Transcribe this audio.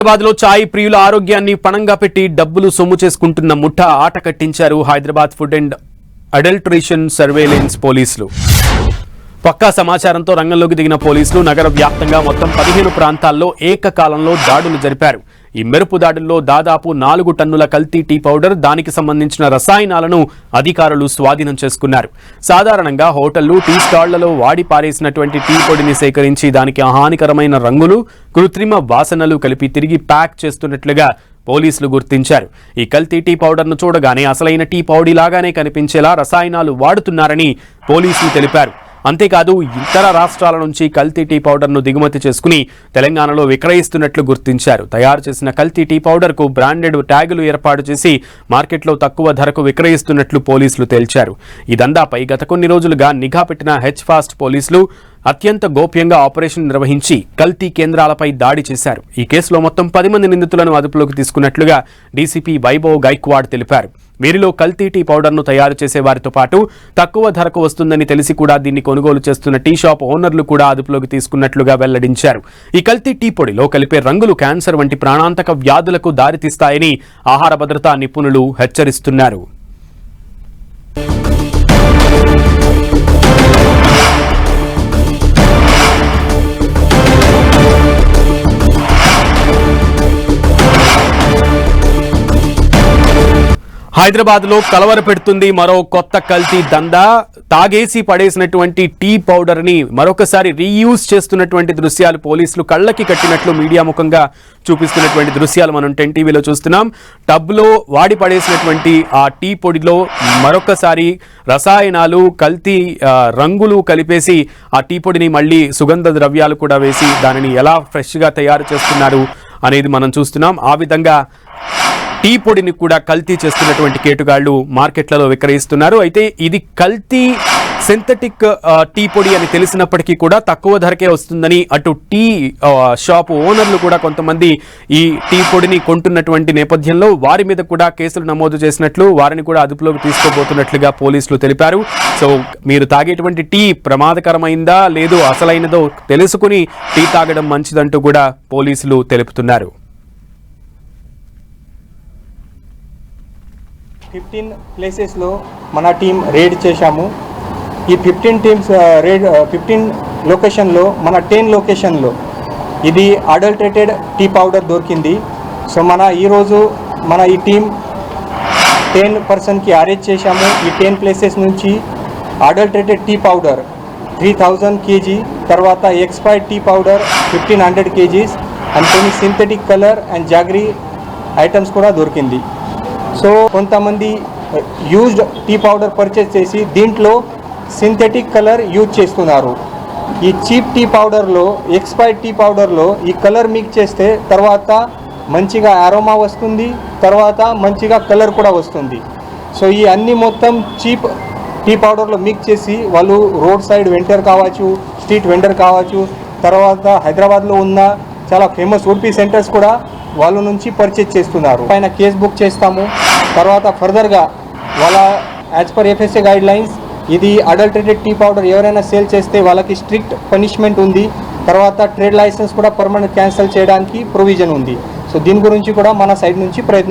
హైదరాబాద్ లో చాయ్ ప్రియుల ఆరోగ్యాన్ని పణంగా పెట్టి డబ్బులు సొమ్ము చేసుకుంటున్న ముఠా ఆట కట్టించారు Hyderabad food and adulteration surveillance పోలీసులు. పక్కా సమాచారంతో రంగంలోకి దిగిన పోలీసులు నగర వ్యాప్తంగా మొత్తం 15 ప్రాంతాల్లో ఏకకాలంలో దాడులు జరిపారు. ఈ మెరుపు దాడుల్లో దాదాపు 4 టన్నుల కల్తీ టీ పౌడర్, దానికి సంబంధించిన రసాయనాలను అధికారులు స్వాధీనం చేసుకున్నారు. సాధారణంగా హోటళ్లు, టీ స్టాళ్లలో వాడి పారేసినటువంటి టీ పొడిని సేకరించి దానికి హానికరమైన రంగులు, కృత్రిమ వాసనలు కలిపి తిరిగి ప్యాక్ చేస్తున్నట్లుగా పోలీసులు గుర్తించారు. ఈ కల్తీ టీ పౌడర్ను చూడగానే అసలైన టీ పౌడర్ లాగానే కనిపించేలా రసాయనాలు వాడుతున్నారని పోలీసులు తెలిపారు. అంతేకాదు ఇతర రాష్ట్రాల నుంచి కల్తీ టీ పౌడర్ను దిగుమతి చేసుకుని తెలంగాణలో విక్రయిస్తున్నట్లు గుర్తించారు. తయారు చేసిన కల్తీ టీ పౌడర్కు బ్రాండెడ్ ట్యాగులు ఏర్పాటు చేసి మార్కెట్లో తక్కువ ధరకు విక్రయిస్తున్నట్లు పోలీసులు తేల్చారు. ఈ దందాపై గత కొన్ని రోజులుగా నిఘా పెట్టిన హెచ్ఫాస్ట్ పోలీసులు అత్యంత గోప్యంగా ఆపరేషన్ నిర్వహించి కల్తీ కేంద్రాలపై దాడి చేశారు. ఈ కేసులో మొత్తం 10 మంది నిందితులను అదుపులోకి తీసుకున్నట్లుగా డీసీపీ వైభవ్ గైక్వాడ్ తెలిపారు. వీరిలో కల్తీ టీ పౌడర్ను తయారు చేసే వారితో పాటు తక్కువ ధరకు వస్తుందని తెలిసి కూడా దీన్ని కొనుగోలు చేస్తున్న టీ షాప్ ఓనర్లు కూడా అదుపులోకి తీసుకున్నట్లుగా వెల్లడించారు. ఈ కల్తీ టీ పొడిలో కలిపే రంగులు క్యాన్సర్ వంటి ప్రాణాంతక వ్యాధులకు దారితీస్తాయని ఆహార భద్రతా నిపుణులు హెచ్చరిస్తున్నారు. హైదరాబాద్ లో కలవర పెడుతుంది మరో కొత్త కల్తీ దందా. తాగేసి పడేసినటువంటి టీ పౌడర్ ని మరొకసారి రీయూజ్ చేస్తున్నటువంటి దృశ్యాలు పోలీసులు కళ్ళకి కట్టినట్లు మీడియా ముఖంగా చూపిస్తున్నటువంటి దృశ్యాలు మనం 10 టీవీలో చూస్తున్నాం. టబ్ లో వాడి పడేసినటువంటి ఆ టీ పొడిలో మరొకసారి రసాయనాలు, కల్తీ రంగులు కలిపేసి ఆ టీ పొడిని మళ్ళీ సుగంధ ద్రవ్యాలు కూడా వేసి దానిని ఎలా ఫ్రెష్ గా తయారు చేస్తున్నారు అనేది మనం చూస్తున్నాం. ఆ విధంగా టీ పొడిని కూడా కల్తీ చేస్తున్నటువంటి కేటుగాళ్లు మార్కెట్లలో విక్రయిస్తున్నారు. అయితే ఇది కల్తీ సింథటిక్ టీ పొడి అని తెలిసినప్పటికీ కూడా తక్కువ ధరకే వస్తుందని అటు టీ షాప్ ఓనర్లు కూడా కొంతమంది ఈ టీ పొడిని కొంటున్నటువంటి నేపథ్యంలో వారి మీద కూడా కేసులు నమోదు చేసినట్లు, వారిని కూడా అదుపులోకి తీసుకోబోతున్నట్లుగా పోలీసులు తెలిపారు. సో మీరు తాగేటువంటి టీ ప్రమాదకరమైందా లేదు అసలైనదో తెలుసుకుని టీ తాగడం మంచిదంటూ కూడా పోలీసులు తెలుపుతున్నారు. 15 ప్లేసెస్లో మన టీం రేడ్ చేశాము. ఈ 15 లొకేషన్లో మన 10 లొకేషన్లో ఇది అడల్టరేటెడ్ టీ పౌడర్ దొరికింది. సో ఈరోజు ఈ టీం 10 పర్సన్కి అరెస్ట్ చేశాము. ఈ 10 ప్లేసెస్ నుంచి అడల్టరేటెడ్ టీ పౌడర్ 3000 kg, తర్వాత expired tea powder 1500 kgs and కొన్ని synthetic colour and jaggery items కూడా దొరికింది. సో కొంతమంది యూజ్డ్ టీ పౌడర్ పర్చేస్ చేసి దీంట్లో సింథటిక్ కలర్ యూజ్ చేస్తున్నారు. ఈ చీప్ టీ పౌడర్లో, ఎక్స్పైర్డ్ టీ పౌడర్లో ఈ కలర్ మిక్స్ చేస్తే తర్వాత మంచిగా అరోమా వస్తుంది, తర్వాత మంచిగా కలర్ కూడా వస్తుంది. సో ఈ అన్ని మొత్తం చీప్ టీ పౌడర్లో మిక్స్ చేసి వాళ్ళు రోడ్ సైడ్ వెండర్ కావచ్చు, స్ట్రీట్ వెండర్ కావచ్చు, తర్వాత హైదరాబాద్లో ఉన్న చాలా ఫేమస్ ఉడిపి సెంటర్స్ కూడా వాళ్ళ నుంచి పర్చేజ్ చేస్తున్నారు. పైన కేసు బుక్ చేస్తాము. తర్వాత ఫర్దర్గా వాళ్ళ as per FSA guide lines ఇది అడల్టరేటెడ్ టీ పౌడర్ ఎవరైనా సేల్ చేస్తే వాళ్ళకి స్ట్రిక్ట్ పనిష్మెంట్ ఉంది. తర్వాత ట్రేడ్ లైసెన్స్ కూడా పర్మనెంట్ క్యాన్సిల్ చేయడానికి ప్రొవిజన్ ఉంది. సో దీని గురించి కూడా మన సైడ్ నుంచి ప్రయత్నం